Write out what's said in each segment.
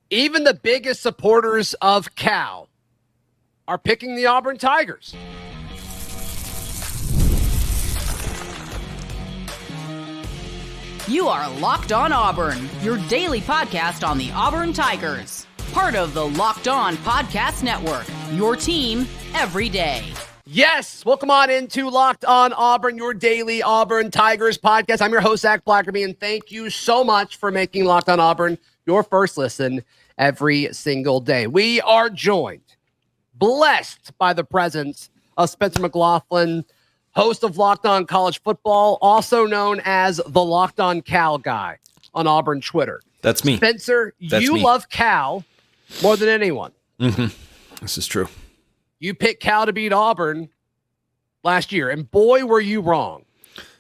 Even the biggest supporters of Cal are picking the Auburn Tigers. You are Locked On Auburn, your daily podcast on the Auburn Tigers. Part of the Locked On Podcast Network, your team every day. Yes, welcome on into Locked On Auburn, your daily Auburn Tigers podcast. I'm your host, Zac Blackerby, and thank you so much for making Locked On Auburn your first listen every single day. We are joined, blessed by the presence of Spencer McLaughlin, host of Locked On College Football, also known as the Locked On Cal guy on Auburn Twitter. That's me. Spencer, you love Cal more than anyone. Mm-hmm. This is true. You picked Cal to beat Auburn last year, and boy, were you wrong.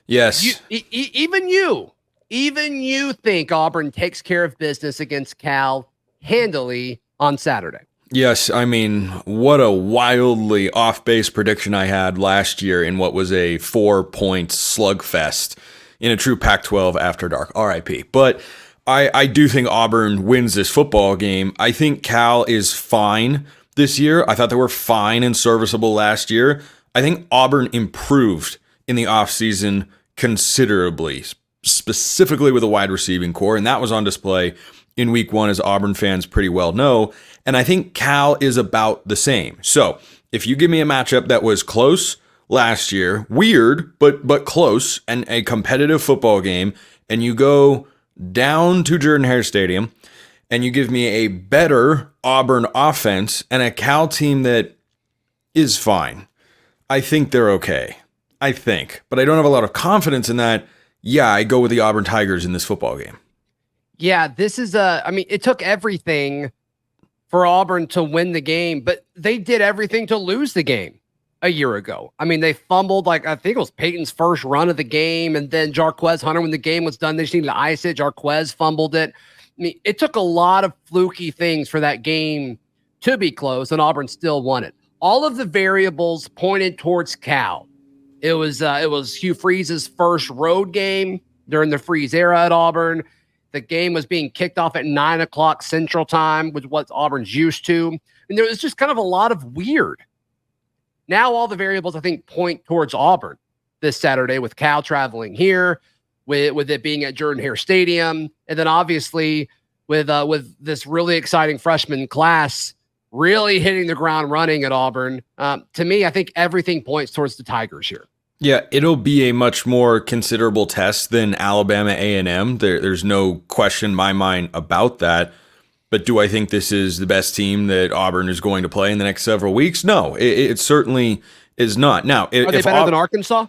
Yes. Even you think Auburn takes care of business against Cal handily on Saturday. Yes, I mean, what a wildly off-base prediction I had last year in what was a 4-point slugfest in a true Pac-12 after dark, RIP. But I do think Auburn wins this football game. I think Cal is fine this year. I thought they were fine and serviceable last year. I think Auburn improved in the offseason considerably, specifically with a wide receiving core, and that was on display in week one, as Auburn fans pretty well know. And I think Cal is about the same. So if you give me a matchup that was close last year, weird, but close, and a competitive football game, and you go down to Jordan-Hare Stadium, and you give me a better Auburn offense and a Cal team that is fine, I think they're okay. I think. But I don't have a lot of confidence in that. Yeah, I go with the Auburn Tigers in this football game. Yeah, this is it took everything for Auburn to win the game, but they did everything to lose the game a year ago. I mean, they fumbled, I think it was Payton's first run of the game, and then Jarquez Hunter, when the game was done, they just needed to ice it. Jarquez fumbled it. I mean, it took a lot of fluky things for that game to be close, and Auburn still won it. All of the variables pointed towards Cal. It was Hugh Freeze's first road game during the Freeze era at Auburn. The game was being kicked off at 9 o'clock Central Time, which what Auburn's used to. And there was just kind of a lot of weird. Now all the variables, I think, point towards Auburn this Saturday, with Cal traveling here, with it being at Jordan-Hare Stadium, and then obviously with this really exciting freshman class really hitting the ground running at Auburn. To me, I think everything points towards the Tigers here. Yeah, it'll be a much more considerable test than Alabama A&M. There's no question in my mind about that. But do I think this is the best team that Auburn is going to play in the next several weeks? No, it certainly is not. Now, are they better than Arkansas?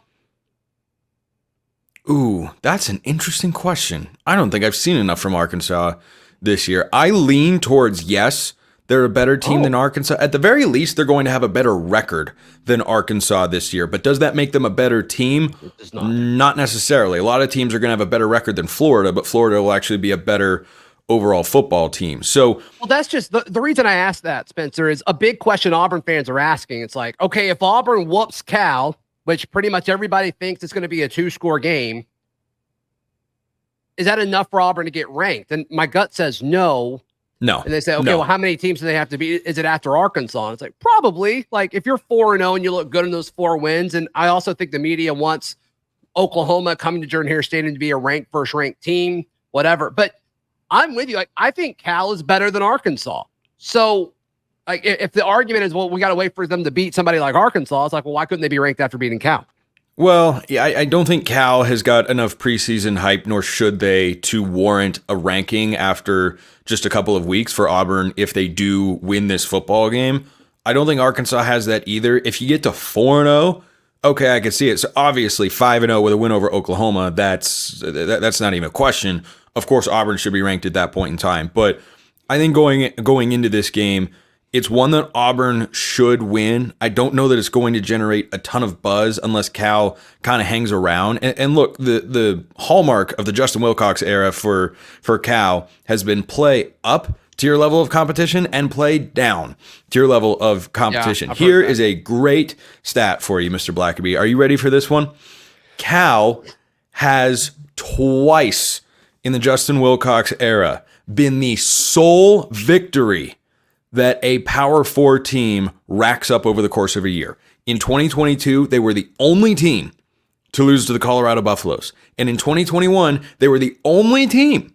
Ooh, that's an interesting question. I don't think I've seen enough from Arkansas this year. I lean towards yes, they're a better team than Arkansas. At the very least, they're going to have a better record than Arkansas this year. But does that make them a better team? It does not. Not necessarily. A lot of teams are going to have a better record than Florida, but Florida will actually be a better overall football team. So, well, that's just the reason I asked that, Spencer, is a big question Auburn fans are asking. It's like, okay, if Auburn whoops Cal, which pretty much everybody thinks it's going to be a 2-score game, is that enough for Auburn to get ranked? And my gut says no. No. And they say, okay, well, how many teams do they have to beat? Is it after Arkansas? And it's like, probably. Like, if you're 4-0 and you look good in those 4 wins, and I also think the media wants Oklahoma coming to Jordan-Hare Stadium to be a first-ranked team, whatever. But I'm with you. Like, I think Cal is better than Arkansas. So, like, if the argument is, well, we got to wait for them to beat somebody like Arkansas, it's like, well, why couldn't they be ranked after beating Cal? Well, yeah, I don't think Cal has got enough preseason hype, nor should they, to warrant a ranking after just a couple of weeks for Auburn if they do win this football game. I don't think Arkansas has that either. If you get to 4-0, okay, I can see it. So obviously 5-0 with a win over Oklahoma, that's not even a question. Of course, Auburn should be ranked at that point in time. But I think going into this game, it's one that Auburn should win. I don't know that it's going to generate a ton of buzz unless Cal kind of hangs around. And look, the hallmark of the Justin Wilcox era for Cal has been play up to your level of competition and play down to your level of competition. Here is a great stat for you, Mr. Blackerby. Are you ready for this one? Cal has twice in the Justin Wilcox era been the sole victory that a Power 4 team racks up over the course of a year. In 2022, they were the only team to lose to the Colorado Buffaloes. And in 2021, they were the only team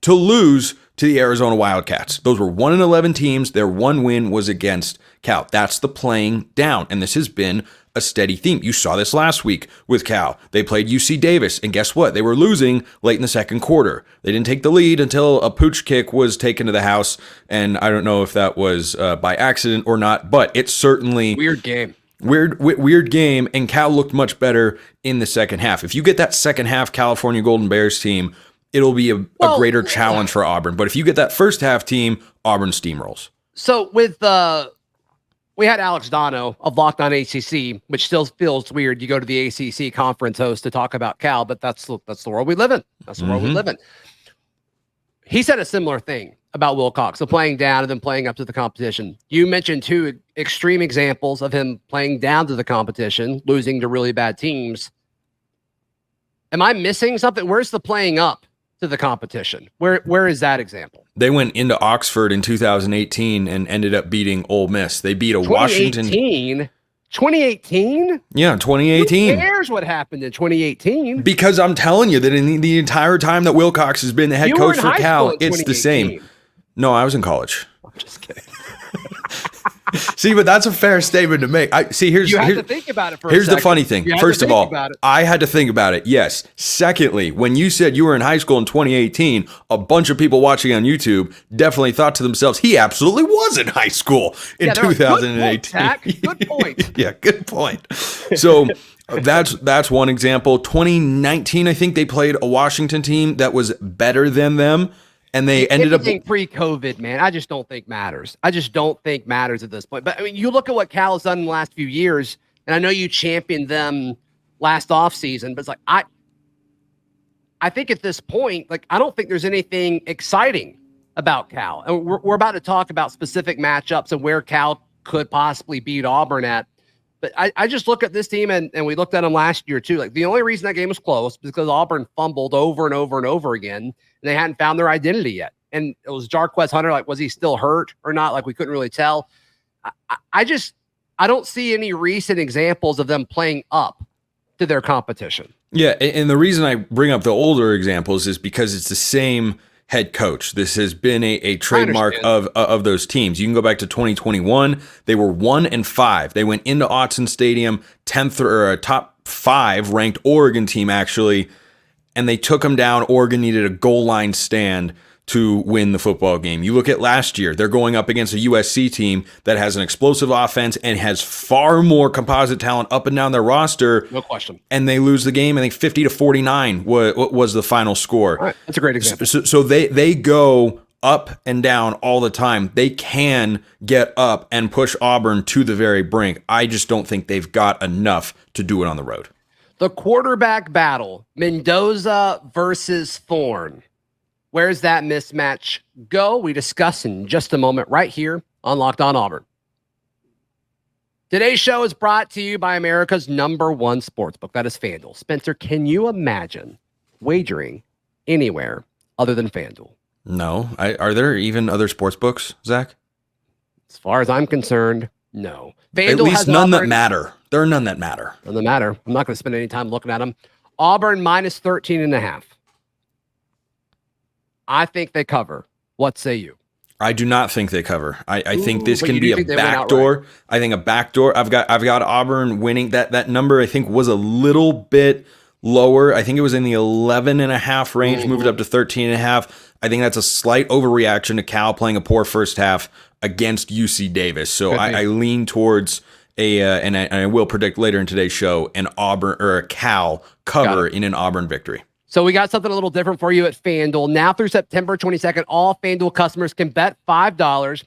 to lose to the Arizona Wildcats. Those were 1-11 teams. Their one win was against Cal. That's the playing down. And this has been a steady theme. You saw this last week with Cal. They played UC Davis, and guess what? They were losing late in the second quarter. They didn't take the lead until a pooch kick was taken to the house, and I don't know if that was by accident or not, but it's certainly weird game. Weird game, and Cal looked much better in the second half. If you get that second half California Golden Bears team, it'll be a greater challenge for Auburn. But if you get that first half team, Auburn steamrolls. So with we had Alex Dono of Locked On ACC, which still feels weird. You go to the ACC conference host to talk about Cal, but that's the world we live in. That's the world we live in. He said a similar thing about Wilcox, so playing down and then playing up to the competition. You mentioned two extreme examples of him playing down to the competition, losing to really bad teams. Am I missing something? Where's the playing up to the competition? Where is that example? They went into Oxford in 2018 and ended up beating Ole Miss. They beat a Washington. 2018? Yeah, 2018. Who cares what happened in 2018? Because I'm telling you that in the entire time that Wilcox has been the head coach for Cal, it's the same. No, I was in college. I'm just kidding. See, but that's a fair statement to make. You have to think about it for a Here's second. the funny thing. First of all, I had to think about it. Yes. Secondly, when you said you were in high school in 2018, a bunch of people watching on YouTube definitely thought to themselves, he absolutely was in high school in 2018. Good point. Yeah, good point. So that's one example. 2019, I think they played a Washington team that was better than them. And they ended up pre-COVID, man. I just don't think matters. I just don't think matters at this point. But I mean, you look at what Cal has done in the last few years, and I know you championed them last offseason, but it's like I think at this point, like I don't think there's anything exciting about Cal. And we're about to talk about specific matchups and where Cal could possibly beat Auburn at. But I just look at this team, and we looked at them last year too. Like the only reason that game was close was because Auburn fumbled over and over and over again, and they hadn't found their identity yet. And it was Jarquez Hunter. Like, was he still hurt or not? Like we couldn't really tell. I don't see any recent examples of them playing up to their competition. Yeah, and the reason I bring up the older examples is because it's the same head coach. This has been a trademark of those teams. You can go back to 2021. They were 1-5. They went into Autzen Stadium, 10th or a top 5 ranked Oregon team actually, and they took them down. Oregon needed a goal line stand to win the football game. You look at last year, they're going up against a USC team that has an explosive offense and has far more composite talent up and down their roster. No question. And they lose the game. I think 50-49 was the final score. All right. That's a great example. So they go up and down all the time. They can get up and push Auburn to the very brink. I just don't think they've got enough to do it on the road. The quarterback battle, Mendoza versus Thorne. Where's that mismatch go? We discuss in just a moment right here on Locked On Auburn. Today's show is brought to you by America's #1 sportsbook. That is FanDuel. Spencer, can you imagine wagering anywhere other than FanDuel? No. Are there even other sportsbooks, Zach? As far as I'm concerned, no. FanDuel at least has none Auburn. that matter. There are none that matter. None that matter. I'm not going to spend any time looking at them. Auburn minus 13.5. I think they cover. What say you? I do not think they cover. I think this can be a backdoor. I think a backdoor. I've got Auburn winning. That number I think was a little bit lower. I think it was in the 11.5 range, moved up to 13.5. I think that's a slight overreaction to Cal playing a poor first half against UC Davis. So I lean towards and I will predict later in today's show an Auburn or a Cal cover in an Auburn victory. So we got something a little different for you at FanDuel. Now through September 22nd, all FanDuel customers can bet $5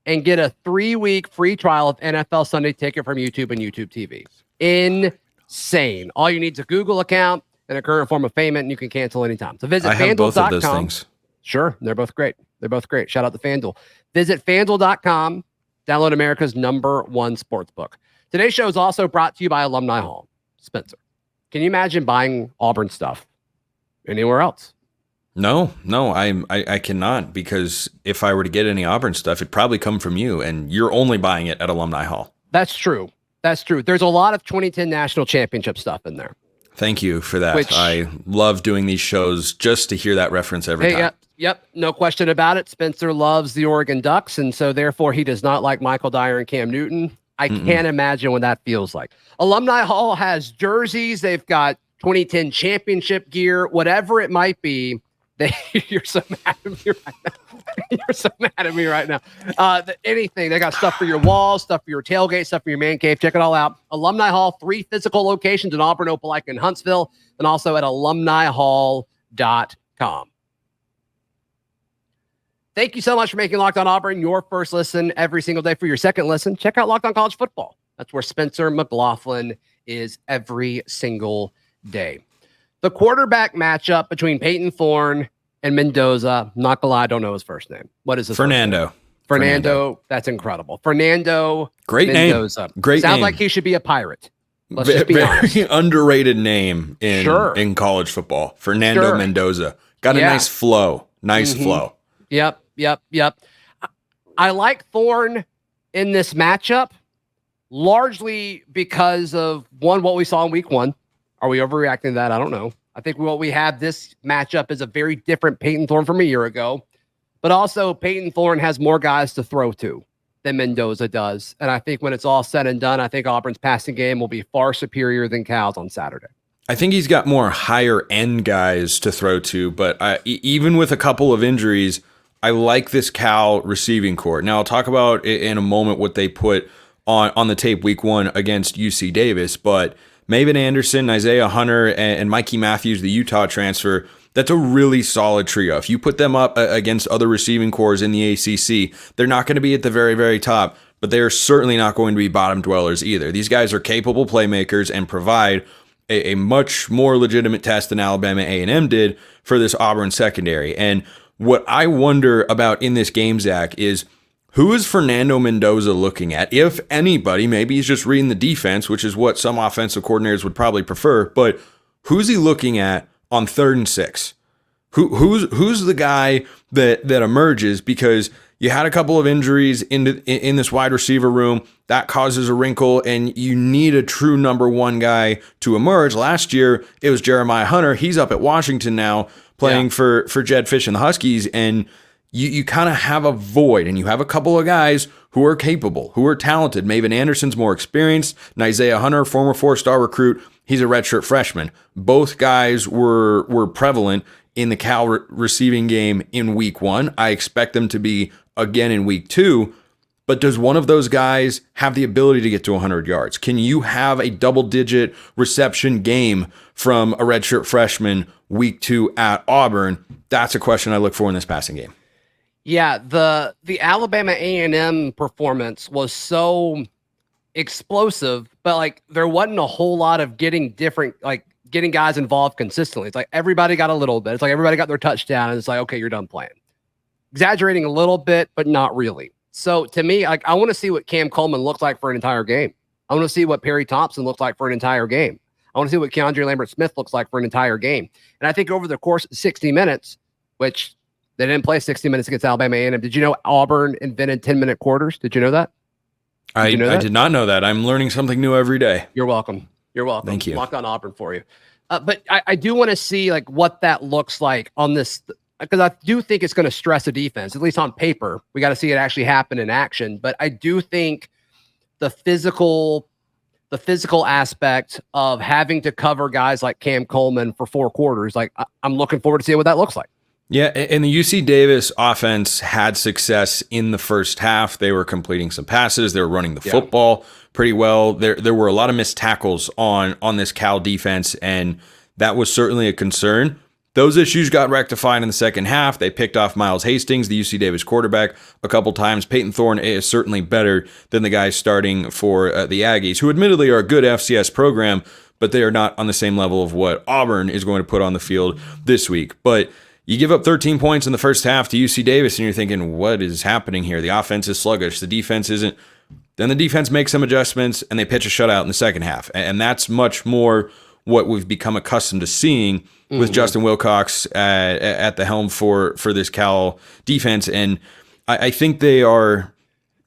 and get a 3-week free trial of NFL Sunday Ticket from YouTube and YouTube TV. Insane. All you need is a Google account and a current form of payment, and you can cancel anytime. So visit I have both of those things. Sure, they're both great. They're both great. Shout out to FanDuel. Visit FanDuel.com. Download America's #1 sportsbook. Today's show is also brought to you by Alumni Hall. Spencer, can you imagine buying Auburn stuff anywhere else? No, I cannot, because if I were to get any Auburn stuff, it'd probably come from you, and you're only buying it at Alumni Hall. That's true. There's a lot of 2010 national championship stuff in there. Thank you for that. I love doing these shows just to hear that reference every time. Yep, no question about it. Spencer loves the Oregon Ducks, and so therefore he does not like Michael Dyer and Cam Newton. I can't imagine what that feels like. Alumni Hall has jerseys. They've got 2010 championship gear, whatever it might be. You're so mad at me right now. You're so mad at me right now. Anything. They got stuff for your walls, stuff for your tailgate, stuff for your man cave. Check it all out. Alumni Hall, 3 physical locations in Auburn, Opelika, and Huntsville, and also at alumnihall.com. Thank you so much for making Locked On Auburn your first listen every single day. For your second listen, check out Locked On College Football. That's where Spencer McLaughlin is every single day. The quarterback matchup between Payton Thorne and Mendoza. Not gonna lie, I don't know his first name. What is his Fernando? Fernando. That's incredible. Fernando. Great Mendoza. Name. Great Sounds name. like he should be a pirate. Let's just be honest. Very underrated name in college football. Fernando Mendoza. Got a nice flow. Nice flow. Yep. I like Thorne in this matchup largely because of what we saw in week 1. Are we overreacting to that? I don't know. I think what we have this matchup is a very different Payton Thorne from a year ago, but also Payton Thorne has more guys to throw to than Mendoza does. And I think when it's all said and done, I think Auburn's passing game will be far superior than Cal's on Saturday. I think he's got more higher end guys to throw to, but even with a couple of injuries, I like this Cal receiving corps. Now I'll talk about in a moment what they put on the tape week 1 against UC Davis, but Maven Anderson, Isaiah Hunter, and Mikey Matthews, the Utah transfer, that's a really solid trio. If you put them up against other receiving corps in the ACC, they're not going to be at the very, very top, but they are certainly not going to be bottom dwellers either. These guys are capable playmakers and provide a much more legitimate test than Alabama A&M did for this Auburn secondary. And what I wonder about in this game, Zach, is who is Fernando Mendoza looking at? If anybody, maybe he's just reading the defense, which is what some offensive coordinators would probably prefer, but who's he looking at on 3rd and 6? Who's the guy that emerges? Because you had a couple of injuries in this wide receiver room. That causes a wrinkle, and you need a true number 1 guy to emerge. Last year, it was Jeremiah Hunter. He's up at Washington now playing for Jed Fish and the Huskies, and you kind of have a void, and you have a couple of guys who are capable, who are talented. Maven Anderson's more experienced. Isaiah Hunter, former 4-star recruit, he's a redshirt freshman. Both guys were prevalent in the Cal receiving game in week 1. I expect them to be again in week 2. But does one of those guys have the ability to get to 100 yards? Can you have a double-digit reception game from a redshirt freshman week 2 at Auburn? That's a question I look for in this passing game. Yeah, the Alabama A&M performance was so explosive, but like there wasn't a whole lot of getting guys involved consistently. It's like everybody got a little bit. It's like everybody got their touchdown, and it's like, okay, you're done playing. Exaggerating a little bit, but not really. So to me, like I want to see what Cam Coleman looks like for an entire game. I want to see what Perry Thompson looks like for an entire game. I want to see what Keandre Lambert-Smith looks like for an entire game. And I think over the course of 60 minutes, which they didn't play 60 minutes against Alabama A&M. Did you know Auburn invented 10-minute quarters? Did you know that? I did not know that. I'm learning something new every day. You're welcome. Thank you. Locked On Auburn for you. But I do want to see like what that looks like on this, because I do think it's going to stress a defense, at least on paper. We got to see it actually happen in action. But I do think the physical aspect of having to cover guys like Cam Coleman for 4 quarters, like I'm looking forward to seeing what that looks like. Yeah, and the UC Davis offense had success in the first half. They were completing some passes. They were running the football pretty well. There were a lot of missed tackles on this Cal defense, and that was certainly a concern. Those issues got rectified in the second half. They picked off Miles Hastings, the UC Davis quarterback, a couple times. Payton Thorne is certainly better than the guys starting for the Aggies, who admittedly are a good FCS program, but they are not on the same level of what Auburn is going to put on the field this week. But you give up 13 points in the first half to UC Davis, and you're thinking, what is happening here? The offense is sluggish. The defense isn't. Then the defense makes some adjustments, and they pitch a shutout in the second half. And that's much more what we've become accustomed to seeing with Justin Wilcox at the helm for this Cal defense. And I think they are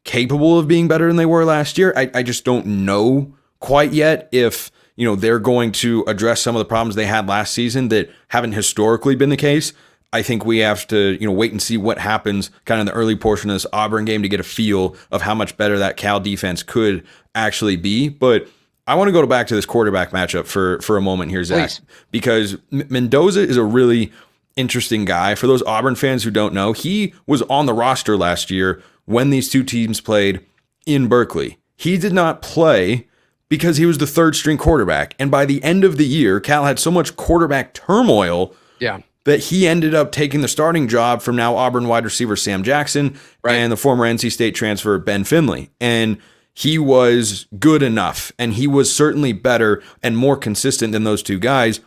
capable of being better than they were last year. I just don't know quite yet if they're going to address some of the problems they had last season that haven't historically been the case. I think we have to, wait and see what happens kind of in the early portion of this Auburn game to get a feel of how much better that Cal defense could actually be. But I want to go back to this quarterback matchup for a moment here, Zach, because Mendoza is a really interesting guy. For those Auburn fans who don't know, he was on the roster last year when these two teams played in Berkeley. He did not play because he was the third string quarterback. And by the end of the year, Cal had so much quarterback turmoil that he ended up taking the starting job from now Auburn wide receiver Sam Jackson and the former NC State transfer Ben Finley. And he was good enough, and he was certainly better and more consistent than those two guys.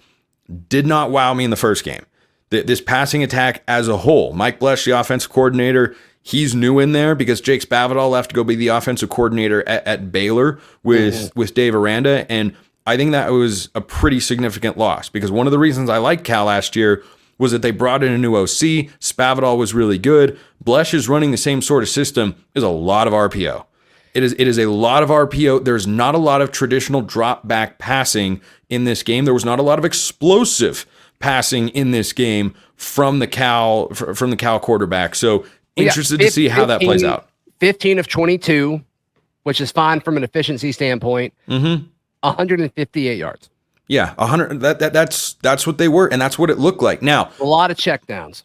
Did not wow me in the first game. This passing attack as a whole, Mike Blesh, the offensive coordinator, he's new in there because Jake Spavital left to go be the offensive coordinator at Baylor with Dave Aranda. And I think that was a pretty significant loss because one of the reasons I liked Cal last year was that they brought in a new OC. Spavital was really good. Blesh is running the same sort of system. There's a lot of RPO. It is a lot of RPO. There's not a lot of traditional drop back passing in this game. There was not a lot of explosive passing in this game from the Cal quarterback. So interested to see how that plays out. 15 of 22, which is fine from an efficiency standpoint. 158 yards. Yeah, 100. That's what they were, and that's what it looked like. Now, a lot of checkdowns.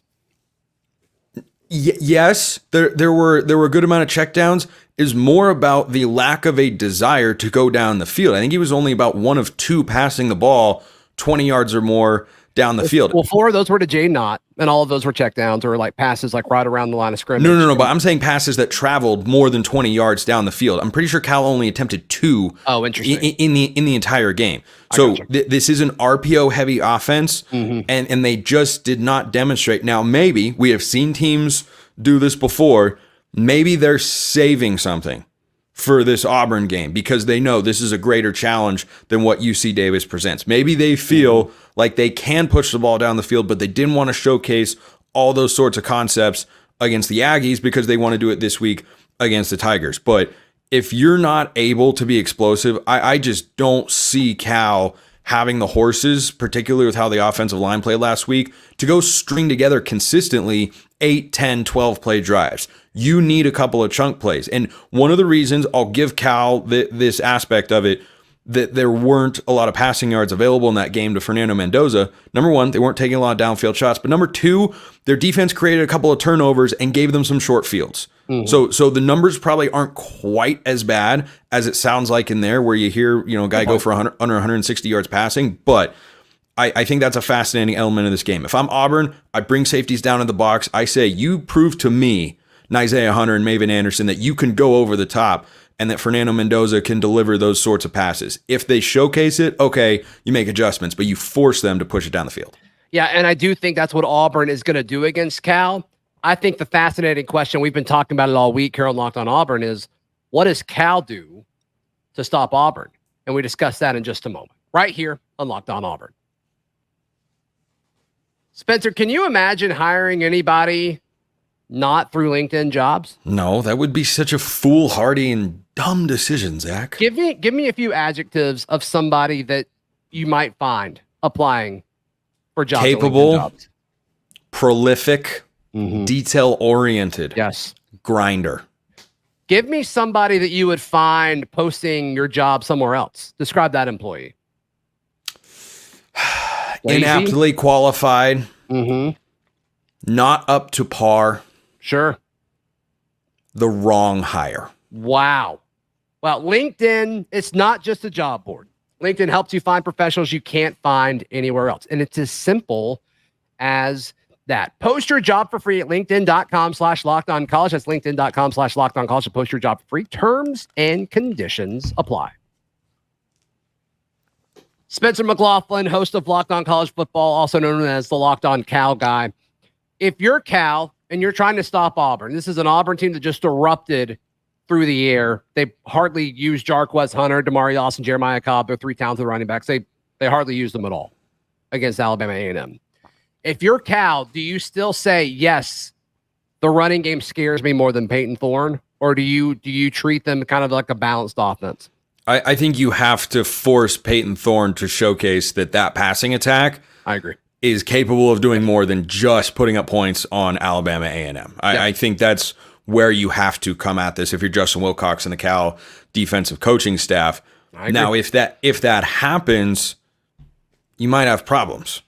Yes, there were a good amount of checkdowns. Is more about the lack of a desire to go down the field. I think he was only about 1 of 2 passing the ball 20 yards or more down the field. Well, 4 of those were to Jaydn Ott, and all of those were checkdowns or like passes like right around the line of scrimmage. No, but I'm saying passes that traveled more than 20 yards down the field. I'm pretty sure Cal only attempted 2 in the entire game. So this is an RPO heavy offense, and they just did not demonstrate. Now, maybe we have seen teams do this before. Maybe they're saving something for this Auburn game because they know this is a greater challenge than what UC Davis presents. Maybe they feel like they can push the ball down the field, but they didn't want to showcase all those sorts of concepts against the Aggies because they want to do it this week against the Tigers. But if you're not able to be explosive, I just don't see Cal having the horses, particularly with how the offensive line played last week, to go string together consistently 8, 10, 12 play drives. You need a couple of chunk plays. And one of the reasons I'll give Cal this aspect of it, that there weren't a lot of passing yards available in that game to Fernando Mendoza. Number one, they weren't taking a lot of downfield shots. But number two, their defense created a couple of turnovers and gave them some short fields. So the numbers probably aren't quite as bad as it sounds like in there, where you hear a guy go for under 160 yards passing. But I think that's a fascinating element of this game. If I'm Auburn, I bring safeties down in the box. I say, you prove to me, Isaiah Hunter and Maven Anderson, that you can go over the top and that Fernando Mendoza can deliver those sorts of passes. If they showcase it, okay, you make adjustments, but you force them to push it down the field. Yeah, and I do think that's what Auburn is going to do against Cal. I think the fascinating question, we've been talking about it all week here on Locked On Auburn, is what does Cal do to stop Auburn? And we discuss that in just a moment, right here on Locked On Auburn. Spencer, can you imagine hiring anybody not through LinkedIn Jobs? No, that would be such a foolhardy and dumb decision, Zach. Give me a few adjectives of somebody that you might find applying for jobs. Capable, jobs. Prolific, detail-oriented. Yes. Grinder. Give me somebody that you would find posting your job somewhere else. Describe that employee. Inaptly qualified. Not up to par. Sure. The wrong hire. Wow. Well, LinkedIn, it's not just a job board. LinkedIn helps you find professionals you can't find anywhere else. And it's as simple as that. Post your job for free at linkedin.com/lockedoncollege. That's linkedin.com/lockedoncollege to post your job for free. Terms and conditions apply. Spencer McLaughlin, host of Locked On College Football, also known as the Locked On Cal guy. If you're Cal and you're trying to stop Auburn, this is an Auburn team that just erupted through the air. They hardly used Jarquez Hunter, Damari Austin, Jeremiah Cobb. They're 3 talented running backs. They They hardly used them at all against Alabama A&M. If you're Cal, do you still say, yes, the running game scares me more than Payton Thorne, or do you treat them kind of like a balanced offense? I think you have to force Payton Thorne to showcase that passing attack. I agree. Is capable of doing more than just putting up points on Alabama A&M. I think that's where you have to come at this if you're Justin Wilcox and the Cal defensive coaching staff. Now, if that happens, you might have problems.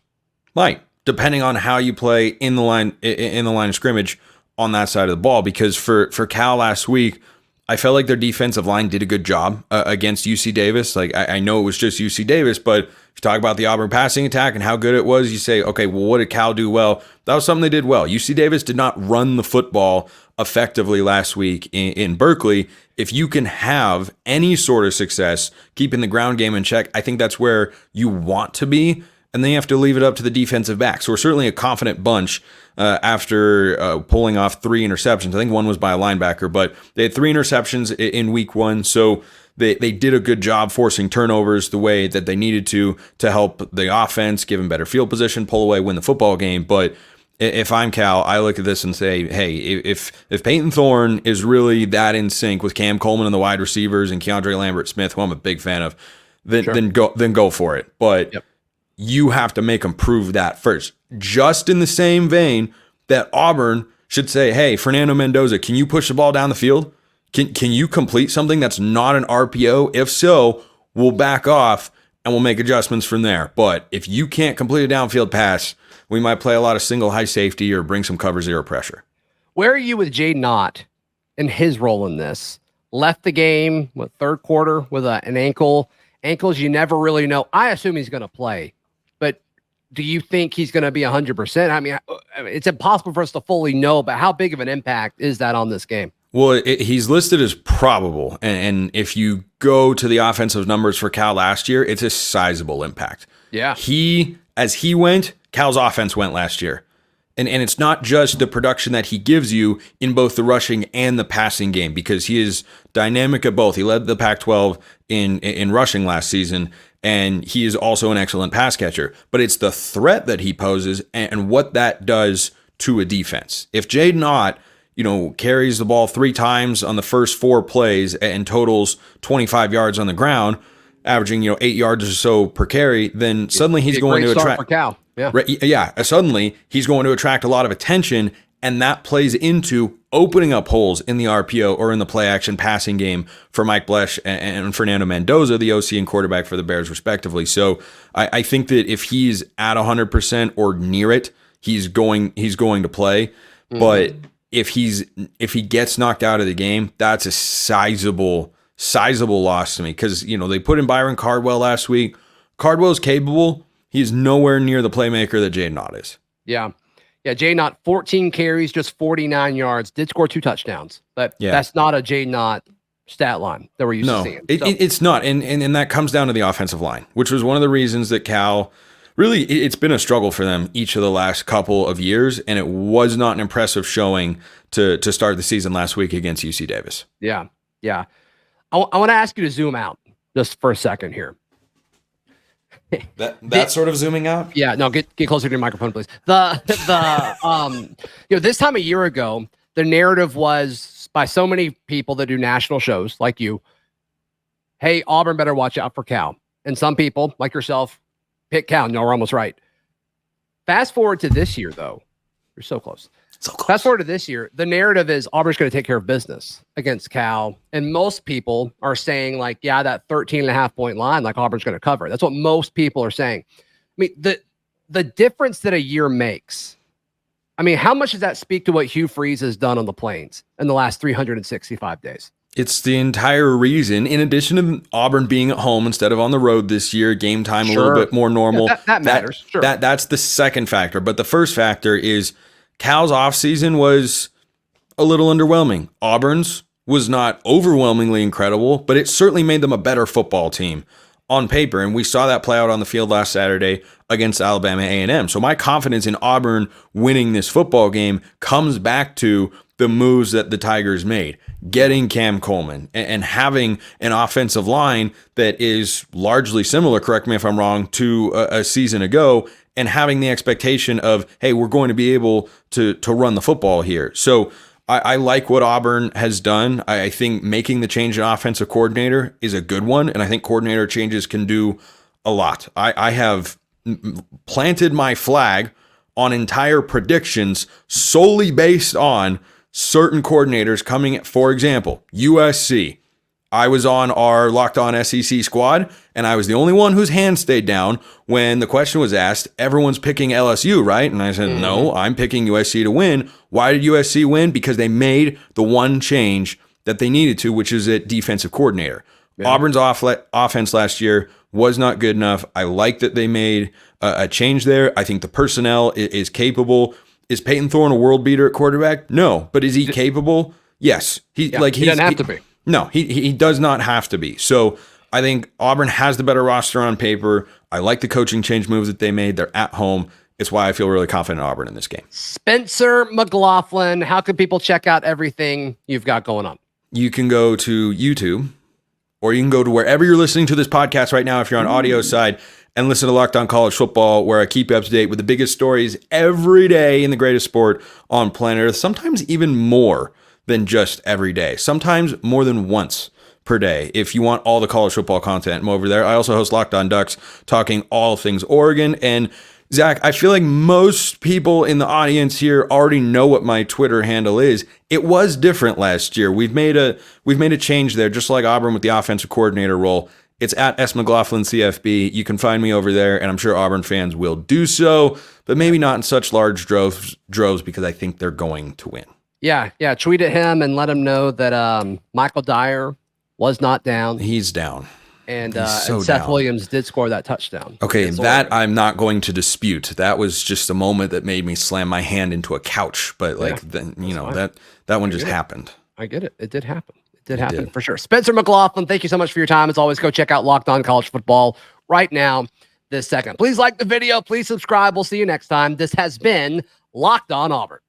Depending on how you play in the line of scrimmage on that side of the ball. Because for Cal last week, I felt like their defensive line did a good job against UC Davis. I know it was just UC Davis, but if you talk about the Auburn passing attack and how good it was, you say, okay, well, what did Cal do well? That was something they did well. UC Davis did not run the football effectively last week in Berkeley. If you can have any sort of success keeping the ground game in check, I think that's where you want to be. And then you have to leave it up to the defensive back. So we're certainly a confident bunch after pulling off 3 interceptions. I think one was by a linebacker, but they had 3 interceptions in week 1. So they did a good job forcing turnovers the way that they needed to help the offense, give them better field position, pull away, win the football game. But if I'm Cal, I look at this and say, hey, if Payton Thorne is really that in sync with Cam Coleman and the wide receivers and Keandre Lambert-Smith, who I'm a big fan of, then go for it. But you have to make them prove that first. Just in the same vein that Auburn should say, hey, Fernando Mendoza, can you push the ball down the field? Can you complete something that's not an RPO? If so, we'll back off and we'll make adjustments from there. But if you can't complete a downfield pass, we might play a lot of single high safety or bring some cover zero pressure. Where are you with Jaydn Ott and his role in this? Left the game, third quarter with an ankle. Ankles, you never really know. I assume he's going to play. But do you think he's going to be 100%? I mean, it's impossible for us to fully know, but how big of an impact is that on this game? Well, he's listed as probable. And if you go to the offensive numbers for Cal last year, it's a sizable impact. Yeah. As he went, Cal's offense went last year. And it's not just the production that he gives you in both the rushing and the passing game, because he is dynamic at both. He led the Pac-12 in rushing last season, and he is also an excellent pass catcher. But it's the threat that he poses and what that does to a defense. If Jaydn Ott, carries the ball 3 times on the first 4 plays and totals 25 yards on the ground, averaging 8 yards or so per carry, then suddenly he's going to attract. For Cal. Yeah. Yeah. Suddenly he's going to attract a lot of attention, and that plays into opening up holes in the RPO or in the play action passing game for Mike Blesh and Fernando Mendoza, the OC and quarterback for the Bears, respectively. So I think that if he's at 100% or near it, he's going to play. Mm-hmm. But if he gets knocked out of the game, that's a sizable loss to me, because they put in Byron Cardwell last week. Cardwell's capable. He's nowhere near the playmaker that Jaydn Ott is. Yeah. Jaydn Ott, 14 carries, just 49 yards, did score 2 touchdowns, but that's not a Jaydn Ott stat line that we're used to seeing. It's not, and that comes down to the offensive line, which was one of the reasons that Cal really, it's been a struggle for them each of the last couple of years, and it was not an impressive showing to start the season last week against UC Davis. Yeah. I want to ask you to zoom out just for a second here. That sort of zooming out? Yeah, no, get closer to your microphone, please. This time a year ago, the narrative was by so many people that do national shows like you, hey, Auburn better watch out for Cal. And some people, like yourself, pick Cal. No, we're almost right. Fast forward to this year, though. You're so close. Fast forward to this year, the narrative is Auburn's going to take care of business against Cal. And most people are saying, that 13.5-point line, Auburn's going to cover. That's what most people are saying. I mean, the difference that a year makes, how much does that speak to what Hugh Freeze has done on the Plains in the last 365 days? It's the entire reason, in addition to Auburn being at home instead of on the road this year, game time a little bit more normal. Yeah, that matters. Sure. That's the second factor. But the first factor is Cal's offseason was a little underwhelming. Auburn's was not overwhelmingly incredible, but it certainly made them a better football team on paper. And we saw that play out on the field last Saturday against Alabama A&M. So my confidence in Auburn winning this football game comes back to the moves that the Tigers made, getting Cam Coleman and having an offensive line that is largely similar, correct me if I'm wrong, to a season ago, and having the expectation of, hey, we're going to be able to run the football here. So I like what Auburn has done. I think making the change in offensive coordinator is a good one, and I think coordinator changes can do a lot. I have planted my flag on entire predictions solely based on certain coordinators coming, for example, USC. I was on our Locked On SEC squad, and I was the only one whose hand stayed down when the question was asked, everyone's picking LSU, right? And I said, no, I'm picking USC to win. Why did USC win? Because they made the one change that they needed to, which is at defensive coordinator. Yeah. Auburn's offense last year was not good enough. I like that they made a change there. I think the personnel is capable. Is Payton Thorne a world beater at quarterback? No. But is he capable? Yes. He doesn't have to be. No, he does not have to be. So I think Auburn has the better roster on paper. I like the coaching change moves that they made. They're at home. It's why I feel really confident in Auburn in this game. Spencer McLaughlin, how can people check out everything you've got going on? You can go to YouTube, or you can go to wherever you're listening to this podcast right now if you're on audio side, and listen to Locked On College Football, where I keep you up to date with the biggest stories every day in the greatest sport on planet Earth, sometimes even more than just every day, sometimes more than once per day. If you want all the college football content, I'm over there. I also host Locked On Ducks, talking all things Oregon. And Zach, I feel like most people in the audience here already know what my Twitter handle is. It was different last year. We've made a change there, just like Auburn with the offensive coordinator role. It's at S McLaughlin CFB. You can find me over there, and I'm sure Auburn fans will do so, but maybe not in such large droves because I think they're going to win. Yeah. Tweet at him and let him know that Michael Dyer was not down. He's down. And Seth Williams did score that touchdown. Okay, that I'm not going to dispute. That was just a moment that made me slam my hand into a couch. But that one just happened. I get it. It did happen. It did for sure. Spencer McLaughlin, thank you so much for your time. As always, go check out Locked On College Football right now, this second. Please like the video. Please subscribe. We'll see you next time. This has been Locked On Auburn.